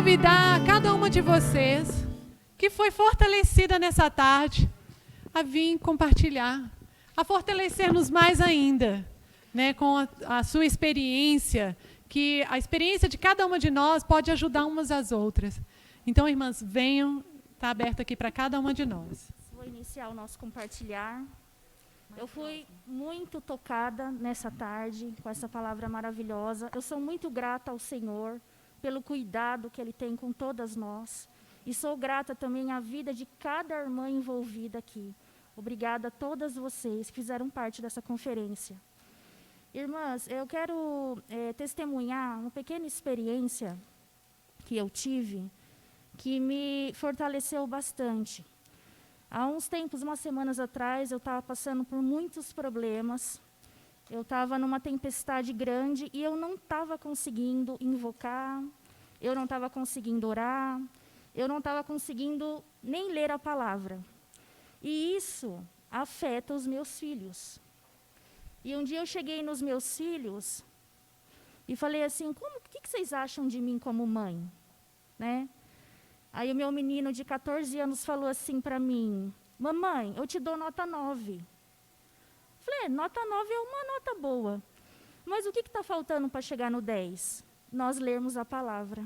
convidar cada uma de vocês que foi fortalecida nessa tarde a vir compartilhar, a fortalecer-nos mais ainda, né, com a sua experiência, que a experiência de cada uma de nós pode ajudar umas às outras. Então, irmãs, venham, está aberto aqui para cada uma de nós. Vou iniciar o nosso compartilhar. Eu fui muito tocada nessa tarde com essa palavra maravilhosa. Eu sou muito grata ao Senhor pelo cuidado que Ele tem com todas nós. E sou grata também à vida de cada irmã envolvida aqui. Obrigada a todas vocês que fizeram parte dessa conferência. Irmãs, eu quero testemunhar uma pequena experiência que eu tive, que me fortaleceu bastante. Há uns tempos, umas semanas atrás, eu estava passando por muitos problemas. Eu estava numa tempestade grande e eu não estava conseguindo invocar, eu não estava conseguindo orar, eu não estava conseguindo nem ler a palavra. E isso afeta os meus filhos. E um dia eu cheguei nos meus filhos e falei assim, o que vocês acham de mim como mãe? Né? Aí o meu menino de 14 anos falou assim para mim, mamãe, eu te dou nota 9. Falei, nota 9 é uma nota boa. Mas o que está faltando para chegar no 10? Nós lermos a palavra.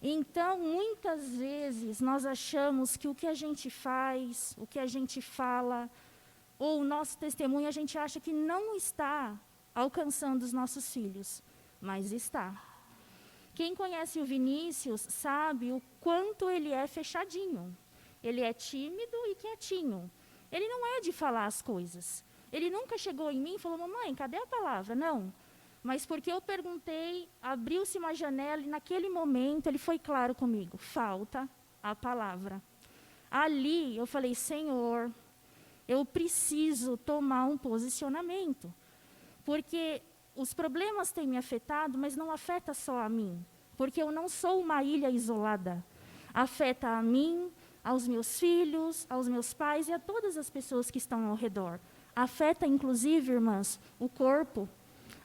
Então, muitas vezes, nós achamos que o que a gente faz, o que a gente fala, ou o nosso testemunho, a gente acha que não está alcançando os nossos filhos, mas está. Quem conhece o Vinícius sabe o quanto ele é fechadinho. Ele é tímido e quietinho. Ele não é de falar as coisas. Ele nunca chegou em mim e falou, mamãe, cadê a palavra? Não. Mas porque eu perguntei, abriu-se uma janela e naquele momento ele foi claro comigo. Falta a palavra. Ali eu falei, Senhor, eu preciso tomar um posicionamento. Porque os problemas têm me afetado, mas não afeta só a mim. Porque eu não sou uma ilha isolada. Afeta a mim, aos meus filhos, aos meus pais e a todas as pessoas que estão ao redor. Afeta, inclusive, irmãs, o corpo.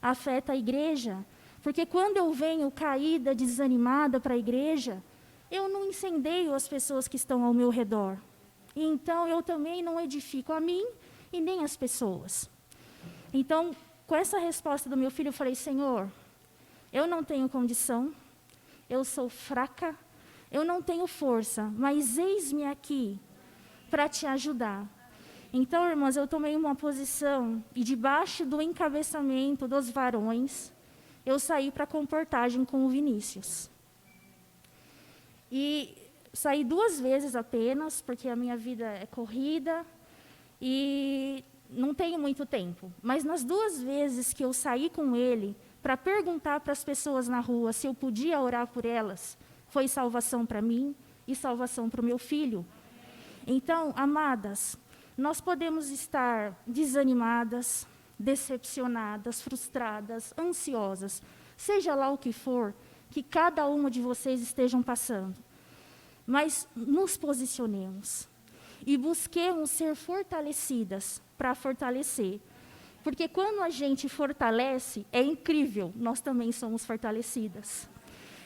Afeta a igreja. Porque quando eu venho caída, desanimada para a igreja, eu não incendeio as pessoas que estão ao meu redor. E então, eu também não edifico a mim e nem as pessoas. Então, com essa resposta do meu filho, eu falei, Senhor, eu não tenho condição, eu sou fraca, eu não tenho força, mas eis-me aqui para te ajudar. Então, irmãs, eu tomei uma posição e debaixo do encabeçamento dos varões, eu saí para a comportagem com o Vinícius. E saí 2 vezes apenas, porque a minha vida é corrida e não tenho muito tempo. Mas nas 2 vezes que eu saí com ele, para perguntar para as pessoas na rua se eu podia orar por elas, foi salvação para mim e salvação para o meu filho. Então, amadas, nós podemos estar desanimadas, decepcionadas, frustradas, ansiosas, seja lá o que for, que cada uma de vocês estejam passando. Mas nos posicionemos e busquemos ser fortalecidas para fortalecer. Porque quando a gente fortalece, é incrível, nós também somos fortalecidas.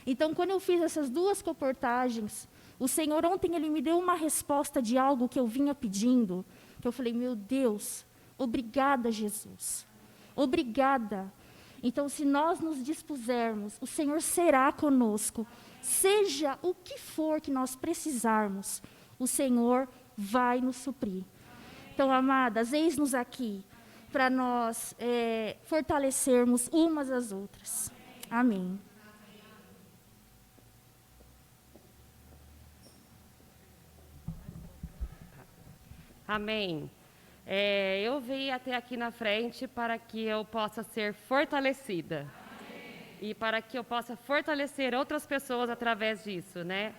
Então, quando eu fiz essas 2 comportagens, o Senhor ontem Ele me deu uma resposta de algo que eu vinha pedindo, que eu falei, meu Deus, obrigada, Jesus. Obrigada. Então, se nós nos dispusermos, o Senhor será conosco. Seja o que for que nós precisarmos, o Senhor vai nos suprir. Então, amadas, eis-nos aqui para nós fortalecermos umas às outras. Amém. Amém. Eu vim até aqui na frente para que eu possa ser fortalecida. E para que eu possa fortalecer outras pessoas através disso, né?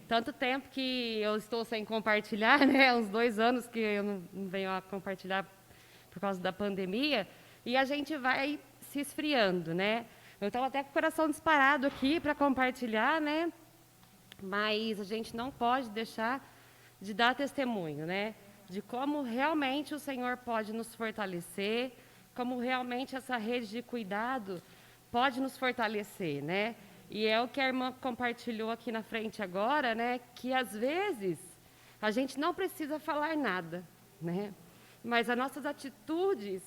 Tanto tempo que eu estou sem compartilhar, né? Uns 2 anos que eu não venho a compartilhar por causa da pandemia. E a gente vai se esfriando, né? Eu estava até com o coração disparado aqui para compartilhar, né? Mas a gente não pode deixar de dar testemunho, né? De como realmente o Senhor pode nos fortalecer, como realmente essa rede de cuidado pode nos fortalecer, né? E é o que a irmã compartilhou aqui na frente agora, né? Que às vezes a gente não precisa falar nada, né? Mas as nossas atitudes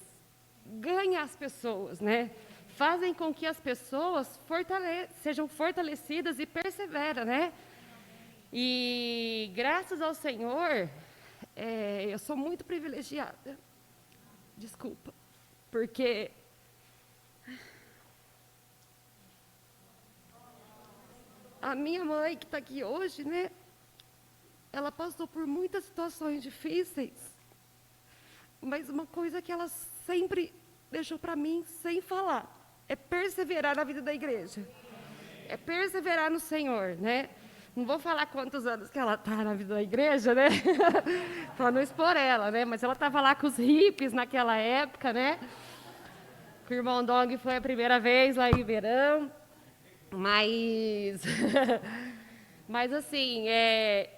ganham as pessoas, né? Fazem com que as pessoas sejam fortalecidas e perseveram, né? E graças ao Senhor, eu sou muito privilegiada. Desculpa, porque a minha mãe, que está aqui hoje, né? Ela passou por muitas situações difíceis, mas uma coisa que ela sempre deixou para mim, sem falar, é perseverar na vida da igreja. É perseverar no Senhor, né? Não vou falar quantos anos que ela está na vida da igreja, né? Para não expor ela, né? Mas ela estava lá com os hippies naquela época, né? O irmão Dong foi a primeira vez lá em Ribeirão. Mas, mas assim,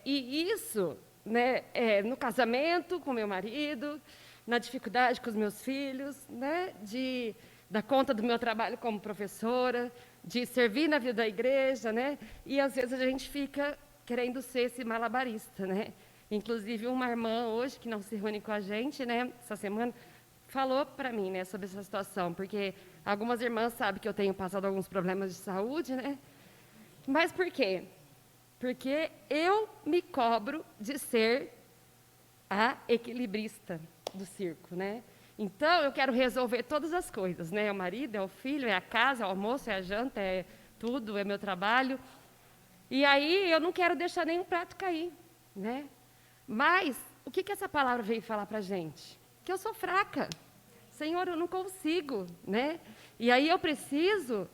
e isso, né? No casamento com meu marido, na dificuldade com os meus filhos, né? De dar conta do meu trabalho como professora, de servir na vida da igreja, né? E às vezes a gente fica querendo ser esse malabarista, né? Inclusive uma irmã hoje, que não se reúne com a gente, né? Essa semana, falou para mim, né? Sobre essa situação, porque algumas irmãs sabem que eu tenho passado alguns problemas de saúde, né? Mas por quê? Porque eu me cobro de ser a equilibrista do circo, né? Então, eu quero resolver todas as coisas, né? É o marido, é o filho, é a casa, é o almoço, é a janta, é tudo, é meu trabalho. E aí, eu não quero deixar nenhum prato cair, né? Mas, o que essa palavra veio falar para a gente? Que eu sou fraca. Senhor, eu não consigo, né? E aí, eu preciso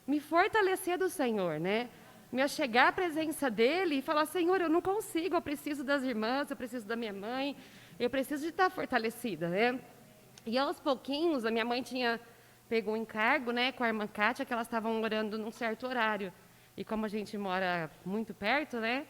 me fortalecer do Senhor, né? Me achegar à presença dEle e falar, Senhor, eu não consigo, eu preciso das irmãs, eu preciso da minha mãe, eu preciso de estar fortalecida, né? E aos pouquinhos, a minha mãe pegou um encargo, né, com a irmã Kátia, que elas estavam orando num certo horário. E como a gente mora muito perto, né,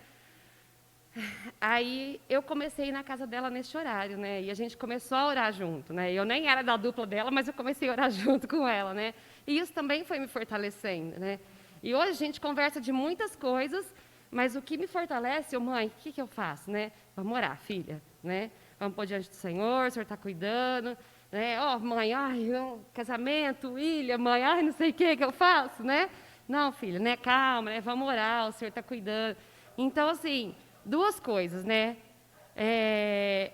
aí eu comecei a ir na casa dela nesse horário, né, e a gente começou a orar junto, né. Eu nem era da dupla dela, mas eu comecei a orar junto com ela, né. E isso também foi me fortalecendo, né. E hoje a gente conversa de muitas coisas, mas o que me fortalece, mãe, o que eu faço, né? Vamos orar, filha, né? Vamos pôr diante do Senhor, o Senhor está cuidando, né? Ó, mãe, ai, casamento, ilha, mãe, ai, não sei o que eu faço, né? Não, filha, né? Calma, né? Vamos orar, o Senhor está cuidando. Então, assim, duas coisas, né?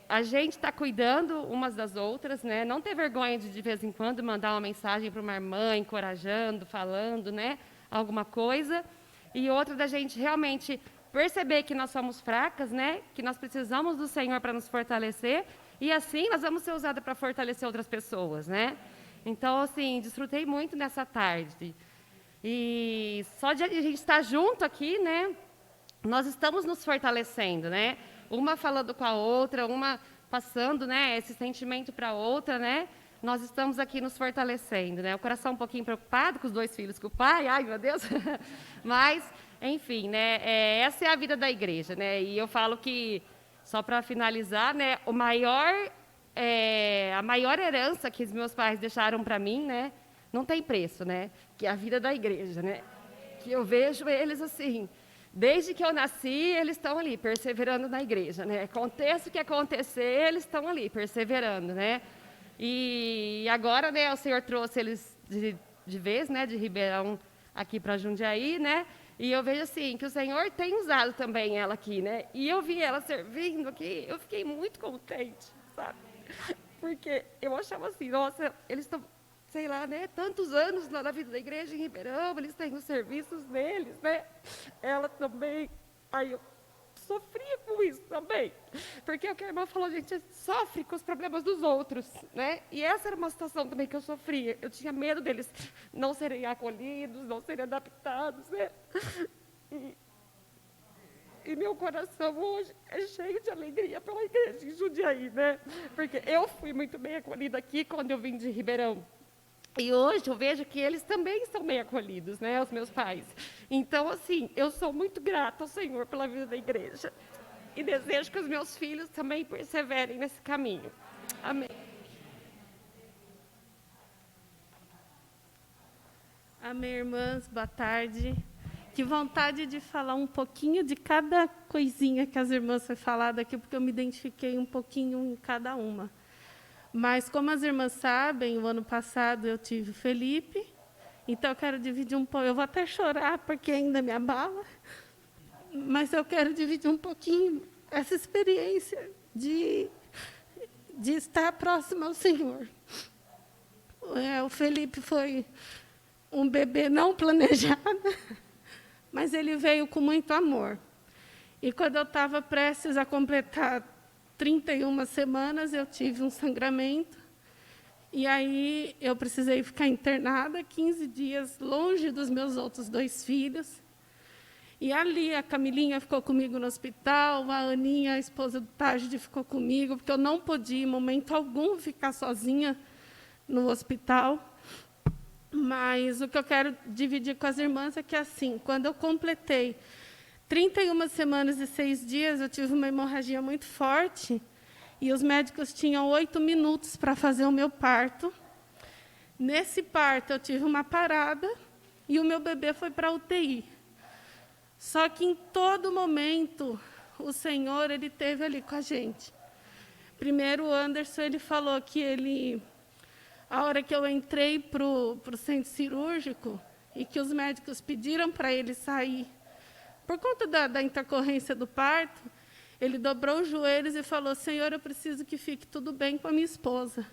A gente está cuidando umas das outras, né? Não ter vergonha de vez em quando mandar uma mensagem para uma irmã, encorajando, falando, né? Alguma coisa. E outra da gente realmente perceber que nós somos fracas, né? Que nós precisamos do Senhor para nos fortalecer. E assim nós vamos ser usadas para fortalecer outras pessoas, né? Então, assim, desfrutei muito nessa tarde. E só de a gente estar junto aqui, né? Nós estamos nos fortalecendo, né? Uma falando com a outra, uma passando, né? Esse sentimento para a outra, né? Nós estamos aqui nos fortalecendo, né? O coração um pouquinho preocupado com os dois filhos, com o pai, ai, meu Deus. Mas, enfim, né? Essa é a vida da igreja, né? E eu falo que, só para finalizar, né? A maior herança que os meus pais deixaram para mim, né? Não tem preço, né? Que é a vida da igreja, né? Que eu vejo eles assim, desde que eu nasci, eles estão ali, perseverando na igreja, né? Aconteça o que acontecer, eles estão ali, perseverando, né? E agora, né, o Senhor trouxe eles de vez, né, de Ribeirão aqui para Jundiaí, né? E eu vejo assim, que o Senhor tem usado também ela aqui, né? E eu vi ela servindo aqui, eu fiquei muito contente, sabe? Porque eu achava assim, nossa, eles estão, sei lá, né, tantos anos lá na vida da igreja em Ribeirão, eles têm os serviços deles, né? Ela também, aí eu sofria com isso também, porque o que a irmã falou, a gente sofre com os problemas dos outros, né? E essa era uma situação também que eu sofria, eu tinha medo deles não serem acolhidos, não serem adaptados, né? E meu coração hoje é cheio de alegria pela igreja em Jundiaí, né? Porque eu fui muito bem acolhida aqui quando eu vim de Ribeirão. E hoje eu vejo que eles também são bem acolhidos, né, os meus pais. Então, assim, eu sou muito grata ao Senhor pela vida da igreja. E desejo que os meus filhos também perseverem nesse caminho. Amém. Amém, irmãs. Boa tarde. Que vontade de falar um pouquinho de cada coisinha que as irmãs foi falado aqui, porque eu me identifiquei um pouquinho em cada uma. Mas, como as irmãs sabem, o ano passado eu tive o Felipe, então eu quero dividir um pouco. Eu vou até chorar, porque ainda me abala, mas eu quero dividir um pouquinho essa experiência de estar próximo ao Senhor. O Felipe foi um bebê não planejado, mas ele veio com muito amor. E quando eu estava prestes a completar 31 semanas, eu tive um sangramento. E aí eu precisei ficar internada 15 dias, longe dos meus outros 2 filhos. E ali a Camilinha ficou comigo no hospital, a Aninha, a esposa do Tágide, ficou comigo, porque eu não podia, em momento algum, ficar sozinha no hospital. Mas o que eu quero dividir com as irmãs é que, assim, quando eu completei 31 semanas e 6 dias, eu tive uma hemorragia muito forte, e os médicos tinham 8 minutos para fazer o meu parto. Nesse parto, eu tive uma parada, e o meu bebê foi para a UTI. Só que, em todo momento, o Senhor ele esteve ali com a gente. Primeiro, o Anderson ele falou que a hora que eu entrei para o centro cirúrgico e que os médicos pediram para ele sair, por conta da intercorrência do parto, ele dobrou os joelhos e falou: Senhor, eu preciso que fique tudo bem com a minha esposa.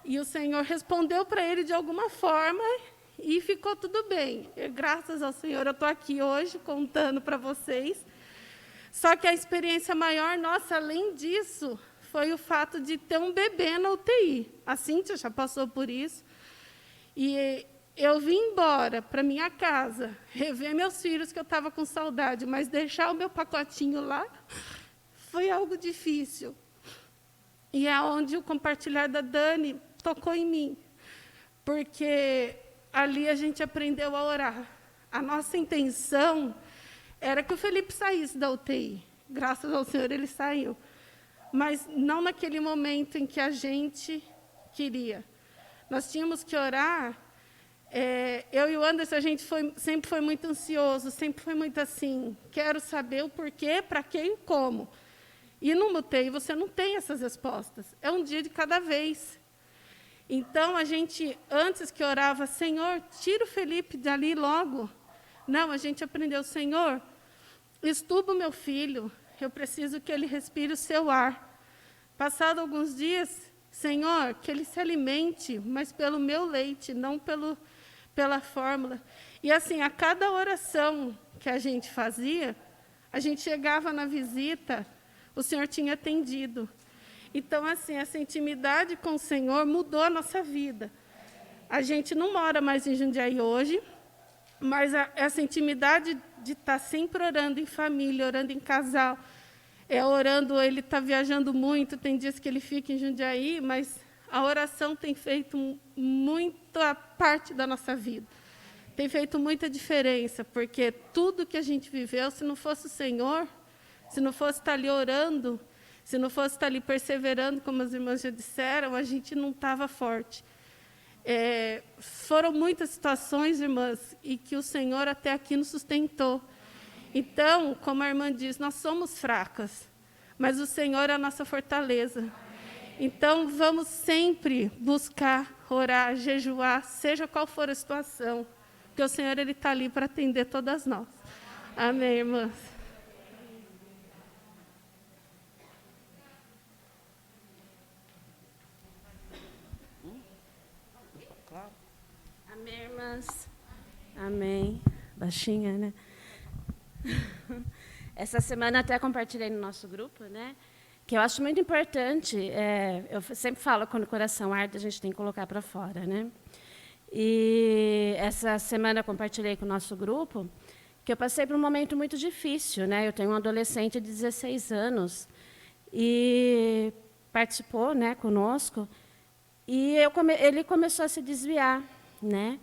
E o Senhor respondeu para ele de alguma forma e ficou tudo bem. Graças ao Senhor, eu estou aqui hoje contando para vocês. Só que a experiência maior nossa, além disso, foi o fato de ter um bebê na UTI. A Cíntia já passou por isso. E eu vim embora para minha casa, rever meus filhos, que eu estava com saudade, mas deixar o meu pacotinho lá foi algo difícil. E é onde o compartilhar da Dani tocou em mim, porque ali a gente aprendeu a orar. A nossa intenção era que o Felipe saísse da UTI. Graças ao Senhor, ele saiu. Mas não naquele momento em que a gente queria. Nós tínhamos que orar. Eu e o Anderson, a gente sempre foi muito ansioso, sempre foi muito assim, quero saber o porquê, para quem e como. E no UTI você não tem essas respostas. É um dia de cada vez. Então, a gente, antes que orava, Senhor, tira o Felipe dali logo. Não, a gente aprendeu, Senhor, estuba o meu filho, eu preciso que ele respire o seu ar. Passado alguns dias, Senhor, que ele se alimente, mas pelo meu leite, não pela fórmula. E assim, a cada oração que a gente fazia, a gente chegava na visita, o Senhor tinha atendido. Então, assim, essa intimidade com o Senhor mudou a nossa vida. A gente não mora mais em Jundiaí hoje, mas essa intimidade de estar sempre orando em família, orando em casal, orando, ele está viajando muito, tem dias que ele fica em Jundiaí, mas a oração tem feito muita parte da nossa vida. Tem feito muita diferença, porque tudo que a gente viveu, se não fosse o Senhor, se não fosse estar ali orando, se não fosse estar ali perseverando, como as irmãs já disseram, a gente não estava forte. Foram muitas situações, irmãs, e que o Senhor até aqui nos sustentou. Então, como a irmã diz, nós somos fracas, mas o Senhor é a nossa fortaleza. Então, vamos sempre buscar, orar, jejuar, seja qual for a situação, porque o Senhor está ali para atender todas nós. Amém, irmãs? Amém, irmãs? Amém. Baixinha, né? Essa semana até compartilhei no nosso grupo, né? Que eu acho muito importante. Eu sempre falo, quando o coração arde, a gente tem que colocar para fora, né? E essa semana eu compartilhei com o nosso grupo que eu passei por um momento muito difícil, né? Eu tenho um adolescente de 16 anos e participou, né, conosco. E ele começou a se desviar, né?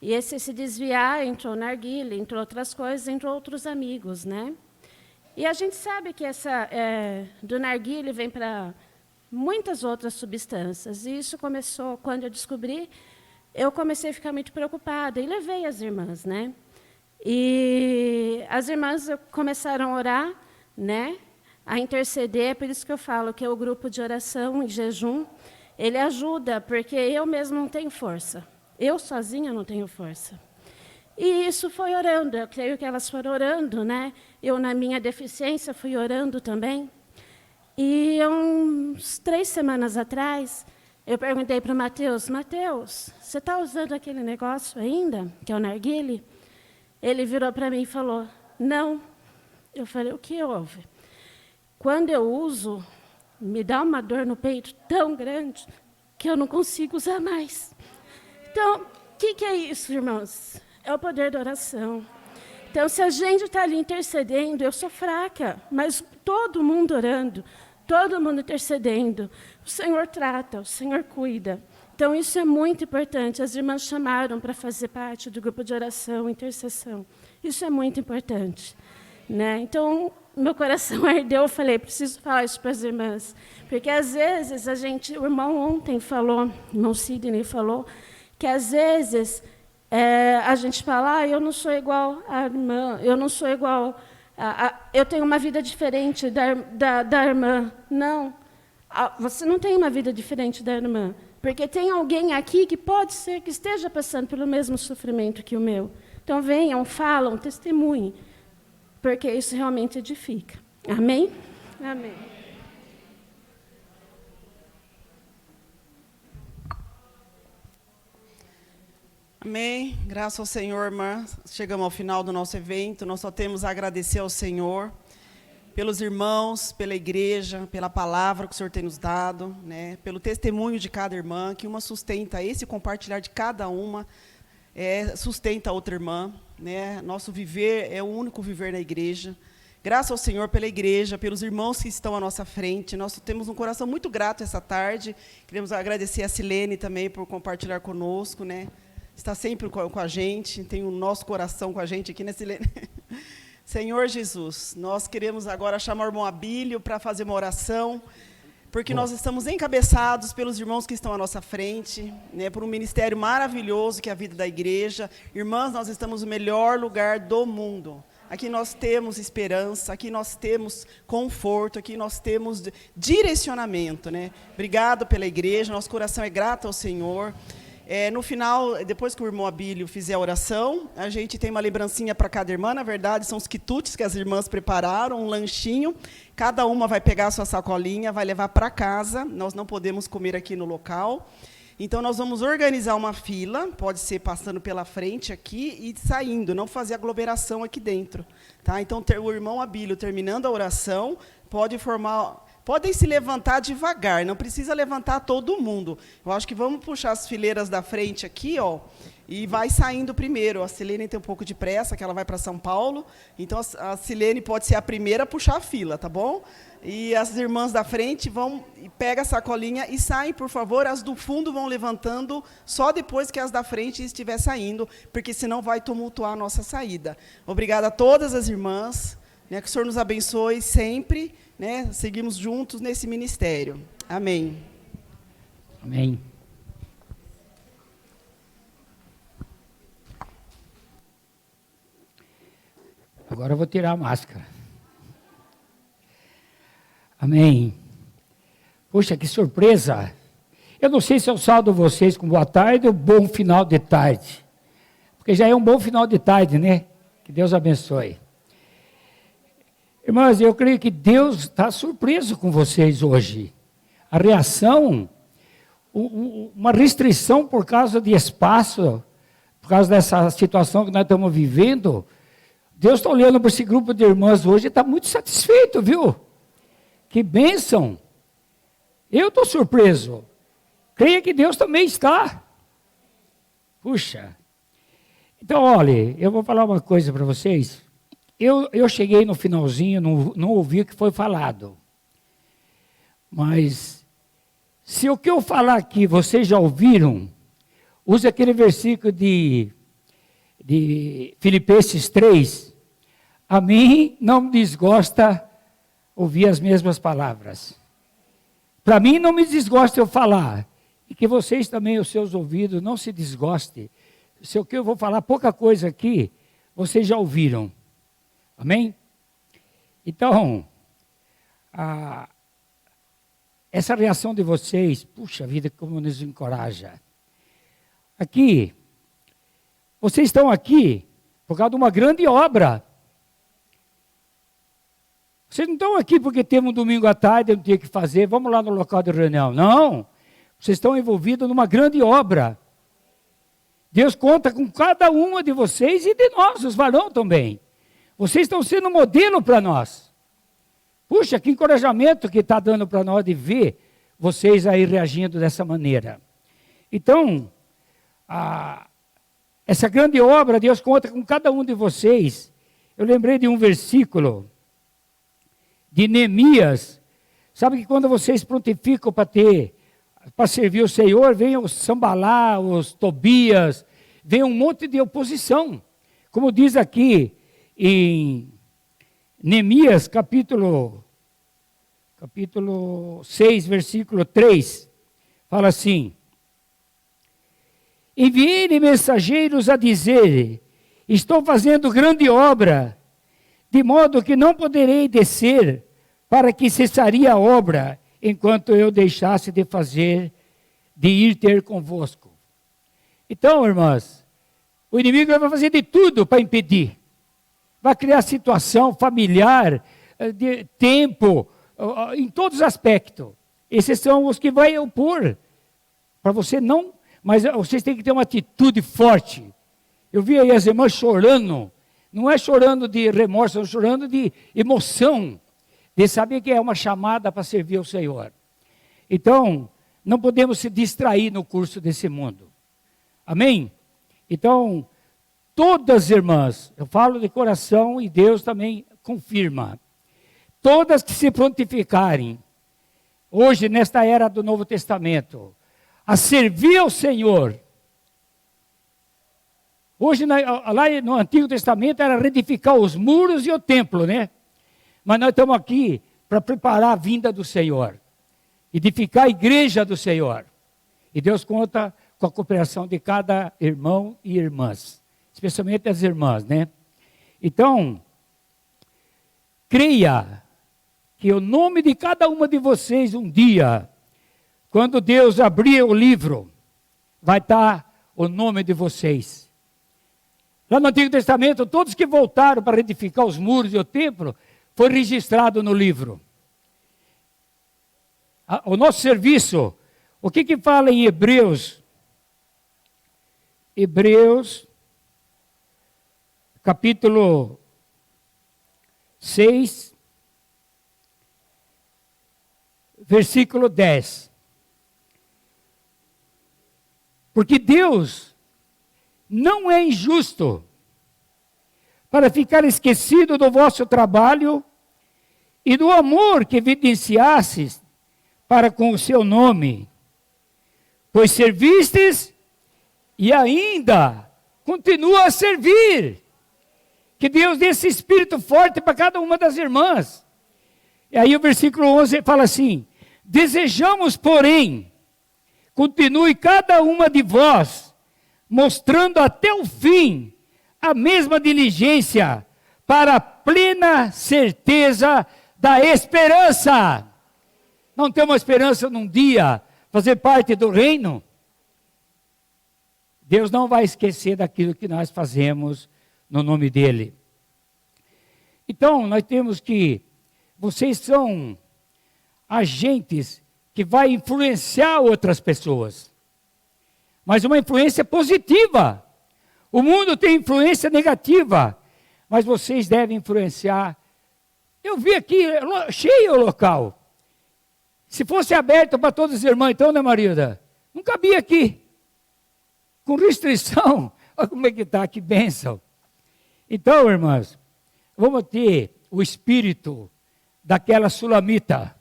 E esse se desviar entrou na narguilé, entrou outras coisas, entrou outros amigos, né? E a gente sabe que do narguilé vem para muitas outras substâncias. E isso começou, quando eu descobri, eu comecei a ficar muito preocupada e levei as irmãs, né? E as irmãs começaram a orar, né, a interceder, por isso que eu falo que é o grupo de oração e jejum, ele ajuda, porque eu mesmo não tenho força. Eu sozinha não tenho força. E isso foi orando, eu creio que elas foram orando, né? Eu, na minha deficiência, fui orando também. E uns 3 semanas atrás, eu perguntei para o Mateus, Mateus, você está usando aquele negócio ainda, que é o narguile? Ele virou para mim e falou, não. Eu falei, o que houve? Quando eu uso, me dá uma dor no peito tão grande que eu não consigo usar mais. Então, o que é isso, irmãos? É o poder da oração. Então, se a gente está ali intercedendo, eu sou fraca, mas todo mundo orando, todo mundo intercedendo, o Senhor trata, o Senhor cuida. Então, isso é muito importante. As irmãs chamaram para fazer parte do grupo de oração, intercessão. Isso é muito importante, né? Então, meu coração ardeu, eu falei, preciso falar isso para as irmãs. Porque, às vezes, o irmão ontem falou, o irmão Sidney falou, que, às vezes, a gente fala, eu não sou igual à irmã, eu não sou igual, eu tenho uma vida diferente da irmã. Não, você não tem uma vida diferente da irmã, porque tem alguém aqui que pode ser que esteja passando pelo mesmo sofrimento que o meu. Então, venham, falam, testemunhem, porque isso realmente edifica. Amém? Amém. Amém. Graças ao Senhor, irmã. Chegamos ao final do nosso evento. Nós só temos a agradecer ao Senhor pelos irmãos, pela igreja, pela palavra que o Senhor tem nos dado, né? Pelo testemunho de cada irmã, que uma sustenta esse compartilhar de cada uma, sustenta a outra irmã, né? Nosso viver é o único viver na igreja. Graças ao Senhor pela igreja, pelos irmãos que estão à nossa frente. Nós temos um coração muito grato essa tarde. Queremos agradecer a Silene também por compartilhar conosco, né? Está sempre com a gente, tem o nosso coração com a gente aqui, né, Silene? Senhor Jesus, nós queremos agora chamar o irmão Abílio para fazer uma oração, porque nós estamos encabeçados pelos irmãos que estão à nossa frente, né, por um ministério maravilhoso que é a vida da igreja. Irmãs, nós estamos no melhor lugar do mundo. Aqui nós temos esperança, aqui nós temos conforto, aqui nós temos direcionamento, né? Obrigado pela igreja, nosso coração é grato ao Senhor. No final, depois que o irmão Abílio fizer a oração, a gente tem uma lembrancinha para cada irmã. Na verdade, são os quitutes que as irmãs prepararam, um lanchinho. Cada uma vai pegar a sua sacolinha, vai levar para casa. Nós não podemos comer aqui no local. Então, nós vamos organizar uma fila, pode ser passando pela frente aqui e saindo, não fazer aglomeração aqui dentro. Tá? Então, o irmão Abílio, terminando a oração, podem se levantar devagar, não precisa levantar todo mundo. Eu acho que vamos puxar as fileiras da frente aqui, ó, e vai saindo primeiro. A Silene tem um pouco de pressa, que ela vai para São Paulo, então a Silene pode ser a primeira a puxar a fila, tá bom? E as irmãs da frente vão, pega a sacolinha e saem, por favor. As do fundo vão levantando só depois que as da frente estiver saindo, porque senão vai tumultuar a nossa saída. Obrigada a todas as irmãs, né, que o Senhor nos abençoe sempre, né, seguimos juntos nesse ministério. Amém. Amém. Agora eu vou tirar a máscara. Amém. Poxa, que surpresa. Eu não sei se eu saldo vocês com boa tarde ou bom final de tarde. Porque já é um bom final de tarde, né? Que Deus abençoe. Irmãs, eu creio que Deus está surpreso com vocês hoje. A reação, uma restrição por causa de espaço, por causa dessa situação que nós estamos vivendo. Deus está olhando para esse grupo de irmãs hoje e está muito satisfeito, viu? Que bênção. Eu estou surpreso. Creia que Deus também está. Puxa. Então, olha, eu vou falar uma coisa para vocês. Eu cheguei no finalzinho, não ouvi o que foi falado. Mas, se o que eu falar aqui vocês já ouviram, use aquele versículo de Filipenses 3. A mim não me desgosta ouvir as mesmas palavras. Para mim não me desgosta eu falar. E que vocês também, os seus ouvidos, não se desgostem. Se o que eu vou falar pouca coisa aqui, vocês já ouviram. Amém? Então, essa reação de vocês, puxa vida, como nos encoraja. Aqui, vocês estão aqui por causa de uma grande obra. Vocês não estão aqui porque teve um domingo à tarde, não tinha que fazer, vamos lá no local de reunião. Não, vocês estão envolvidos numa grande obra. Deus conta com cada uma de vocês e de nós, os varões também. Vocês estão sendo modelo para nós. Puxa, que encorajamento que está dando para nós de ver vocês aí reagindo dessa maneira. Então, essa grande obra, Deus conta com cada um de vocês. Eu lembrei de um versículo de Neemias. Sabe que quando vocês prontificam para servir o Senhor, vem os Sambalá, os Tobias, vem um monte de oposição. Como diz aqui em Neemias, capítulo 6, versículo 3, fala assim: enviei-lhe mensageiros a dizer, estou fazendo grande obra, de modo que não poderei descer, para que cessaria a obra, enquanto eu deixasse de ir ter convosco. Então, irmãs, o inimigo vai fazer de tudo para impedir. Vai criar situação familiar, de tempo, em todos os aspectos. Esses são os que vai opor. Para você não, mas vocês têm que ter uma atitude forte. Eu vi aí as irmãs chorando, não é chorando de remorso, é chorando de emoção, de saber que é uma chamada para servir ao Senhor. Então, não podemos se distrair no curso desse mundo. Amém? Então, todas as irmãs, eu falo de coração e Deus também confirma, todas que se prontificarem, hoje nesta era do Novo Testamento, a servir ao Senhor. Hoje, lá no Antigo Testamento, era reedificar os muros e o templo, né? Mas nós estamos aqui para preparar a vinda do Senhor. Edificar a igreja do Senhor. E Deus conta com a cooperação de cada irmão e irmãs. Especialmente as irmãs, né? Então, creia que o nome de cada uma de vocês um dia, quando Deus abrir o livro, vai estar o nome de vocês. Lá no Antigo Testamento, todos que voltaram para edificar os muros e o templo, foi registrado no livro. O nosso serviço, o que fala em Hebreus? Hebreus, capítulo 6, versículo 10. Porque Deus não é injusto para ficar esquecido do vosso trabalho e do amor que evidenciastes para com o seu nome, pois servistes e ainda continua a servir. Que Deus dê esse espírito forte para cada uma das irmãs. E aí o versículo 11 fala assim: desejamos, porém, continue cada uma de vós, mostrando até o fim a mesma diligência, para a plena certeza da esperança. Não ter uma esperança num dia, fazer parte do reino? Deus não vai esquecer daquilo que nós fazemos no nome dEle. Então, nós temos que, vocês são agentes que vai influenciar outras pessoas. Mas uma influência positiva. O mundo tem influência negativa, mas vocês devem influenciar. Eu vi aqui, cheio o local. Se fosse aberto para todos os irmãos, então, né, Marilda? Não cabia aqui. Com restrição. Olha como é que está, que bênção. Então, irmãs, vamos ter o espírito daquela sulamita.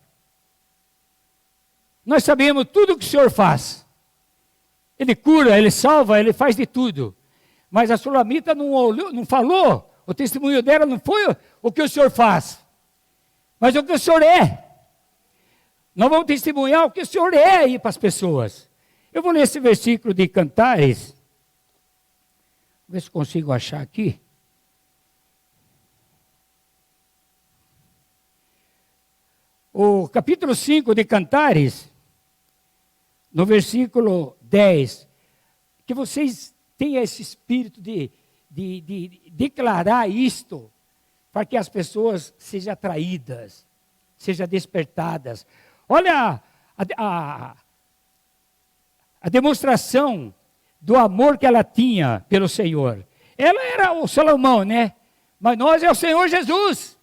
Nós sabemos tudo o que o Senhor faz. Ele cura, Ele salva, Ele faz de tudo. Mas a sulamita não olhou, não falou, o testemunho dela não foi o que o Senhor faz, mas o que o Senhor é. Nós vamos testemunhar o que o Senhor é aí para as pessoas. Eu vou ler esse versículo de Cantares. Vou ver se consigo achar aqui. o capítulo 5 de Cantares, no versículo 10, que vocês tenham esse espírito de declarar isto, para que as pessoas sejam atraídas, sejam despertadas. Olha a demonstração do amor que ela tinha pelo Senhor. Ela era o Salomão, né? Mas nós é o Senhor Jesus.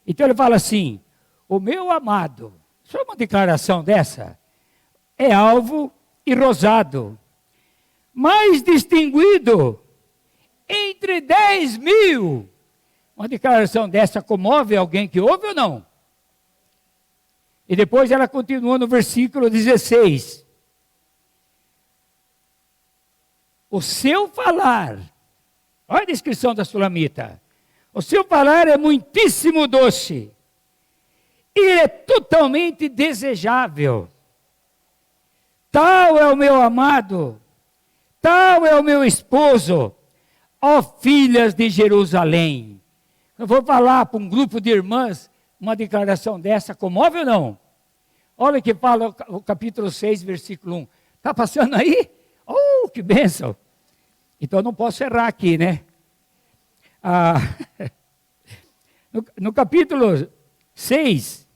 Então ele fala assim, o meu amado, só uma declaração dessa, é alvo e rosado, mais distinguido entre 10.000. Uma declaração dessa comove alguém que ouve ou não? E depois ela continua no versículo 16. O seu falar, olha a descrição da sulamita, o seu falar é muitíssimo doce, e é totalmente desejável. Tal é o meu amado, tal é o meu esposo, ó filhas de Jerusalém. Eu vou falar para um grupo de irmãs, uma declaração dessa, comove ou não? Olha o que fala o capítulo 6, versículo 1. Está passando aí? Oh, que bênção! Então eu não posso errar aqui, né? No capítulo 6,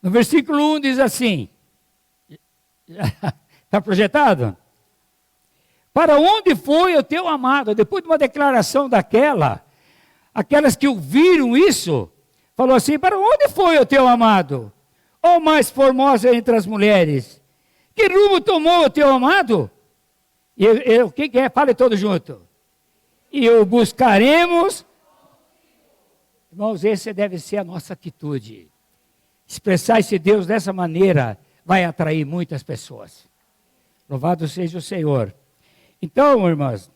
no versículo 1 diz assim, está projetado? Para onde foi o teu amado? Depois de uma declaração aquelas que ouviram isso, falou assim, para onde foi o teu amado? Ó mais formosa entre as mulheres, que rumo tomou o teu amado? O que é? Fale todo junto. E o buscaremos. Irmãos, essa deve ser a nossa atitude. Expressar esse Deus dessa maneira vai atrair muitas pessoas. Louvado seja o Senhor. Então, irmãs,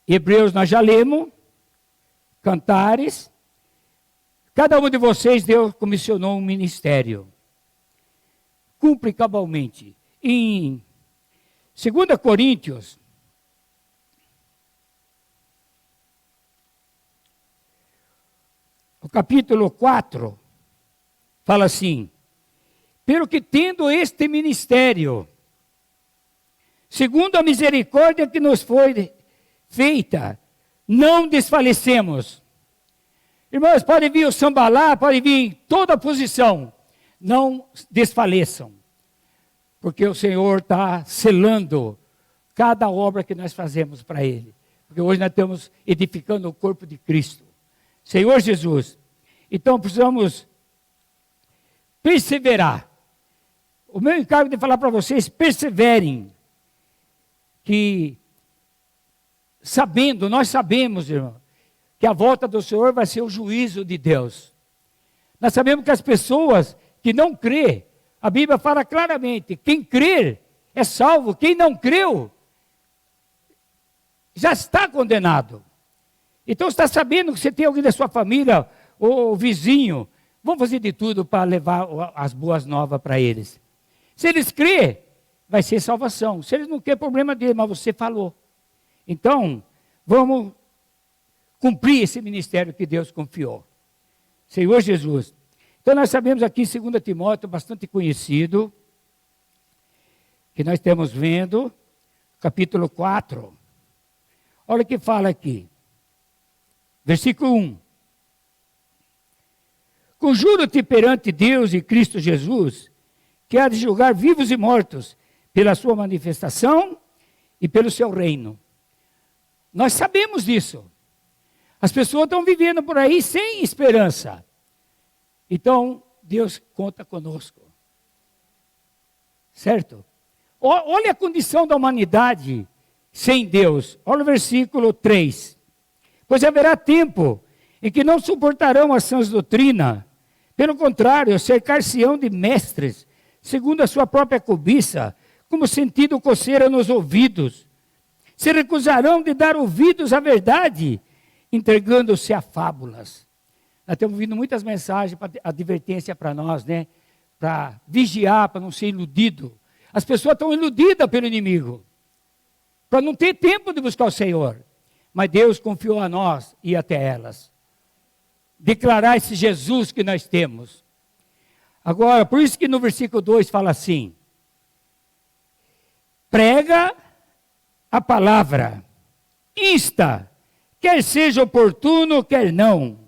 Hebreus nós já lemos, Cantares, cada um de vocês Deus comissionou um ministério, cumpre cabalmente. Em 2 Coríntios, o capítulo 4, fala assim, pelo que tendo este ministério, segundo a misericórdia que nos foi feita, não desfalecemos. Irmãos, pode vir o sambalá, pode vir toda a posição, não desfaleçam, porque o Senhor está selando cada obra que nós fazemos para Ele, porque hoje nós estamos edificando o corpo de Cristo, Senhor Jesus. Então precisamos perseverar. O meu encargo de falar para vocês, perseverem, que nós sabemos, irmão, que a volta do Senhor vai ser o juízo de Deus. Nós sabemos que as pessoas que não crê, a Bíblia fala claramente, quem crer é salvo, quem não creu, já está condenado. Então você está sabendo que você tem alguém da sua família, ou vizinho, vamos fazer de tudo para levar as boas novas para eles. Se eles crêem, vai ser salvação. Se eles não querem, problema dele, mas você falou. Então, vamos cumprir esse ministério que Deus confiou. Senhor Jesus. Então, nós sabemos aqui, 2 Timóteo, bastante conhecido, que nós estamos vendo, capítulo 4. Olha o que fala aqui. Versículo 1. Conjuro-te perante Deus e Cristo Jesus, que há de julgar vivos e mortos, pela sua manifestação e pelo seu reino. Nós sabemos disso. As pessoas estão vivendo por aí sem esperança. Então, Deus conta conosco. Certo? Olha a condição da humanidade sem Deus. Olha o versículo 3. Pois haverá tempo em que não suportarão a sãs doutrina. Pelo contrário, cercar-se-ão de mestres, segundo a sua própria cobiça, como sentindo coceira nos ouvidos. Se recusarão de dar ouvidos à verdade, entregando-se a fábulas. Nós temos ouvindo muitas mensagens, advertência para nós, né? Para vigiar, para não ser iludido. As pessoas estão iludidas pelo inimigo, para não ter tempo de buscar o Senhor. mas Deus confiou a nós ir até elas. Declarar esse Jesus que nós temos. Agora, por isso que no versículo 2 fala assim: prega a palavra, insta, quer seja oportuno, quer não,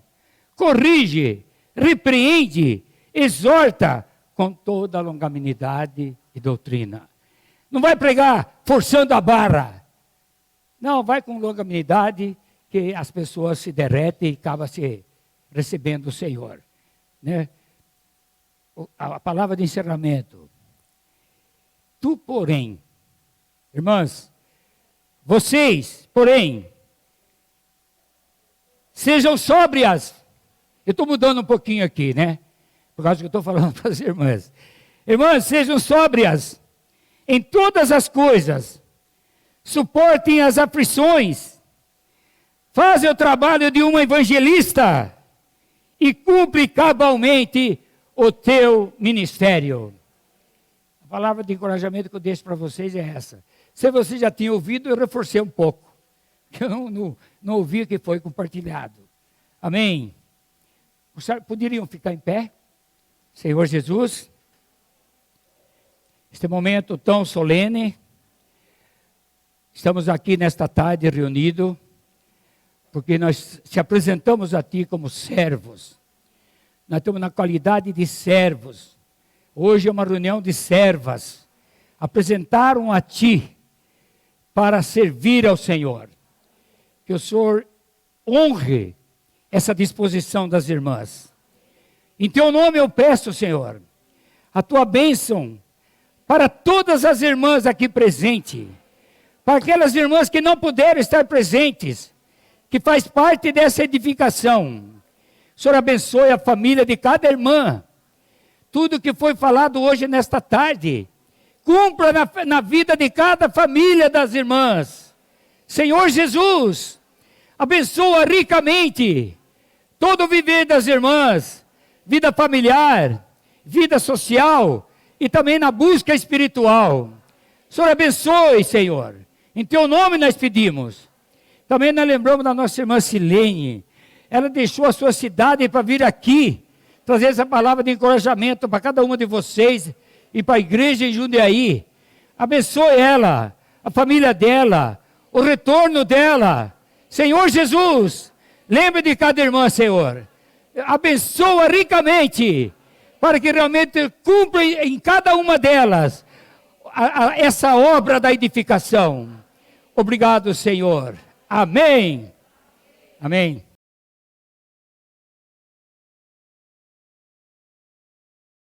corrige, repreende, exorta com toda a longanimidade e doutrina. Não vai pregar forçando a barra. Não, vai com longanimidade, que as pessoas se derretem e acabam se recebendo o Senhor. Né? A palavra de encerramento. Tu, porém, irmãs, vocês, porém, sejam sóbrias. Eu estou mudando um pouquinho aqui, né? Por causa que eu estou falando para as irmãs. Irmãs, sejam sóbrias em todas as coisas. Suportem as aflições. Fazem o trabalho de uma evangelista e cumpre cabalmente o teu ministério. A palavra de encorajamento que eu deixo para vocês é essa. Se você já tinha ouvido, eu reforcei um pouco. Eu não ouvi o que foi compartilhado. Amém? Poderiam ficar em pé? Senhor Jesus, este momento tão solene, estamos aqui nesta tarde reunidos, porque nós te apresentamos a Ti como servos. Nós estamos na qualidade de servos. Hoje é uma reunião de servas. Apresentaram a Ti para servir ao Senhor. Que o Senhor honre essa disposição das irmãs. Em Teu nome eu peço, Senhor, a Tua bênção para todas as irmãs aqui presentes, para aquelas irmãs que não puderam estar presentes, que faz parte dessa edificação. O Senhor abençoe a família de cada irmã. Tudo que foi falado hoje nesta tarde, cumpra na vida de cada família das irmãs. Senhor Jesus, abençoa ricamente todo o viver das irmãs, vida familiar, vida social e também na busca espiritual. Senhor abençoe, Senhor. Em Teu nome nós pedimos. Também nós lembramos da nossa irmã Silene. Ela deixou a sua cidade para vir aqui, trazer essa palavra de encorajamento para cada uma de vocês e para a igreja em Jundiaí. Abençoe ela, a família dela, o retorno dela. Senhor Jesus, lembre de cada irmã, Senhor. Abençoa ricamente, para que realmente cumpra em cada uma delas essa obra da edificação. Obrigado, Senhor. Amém. Amém.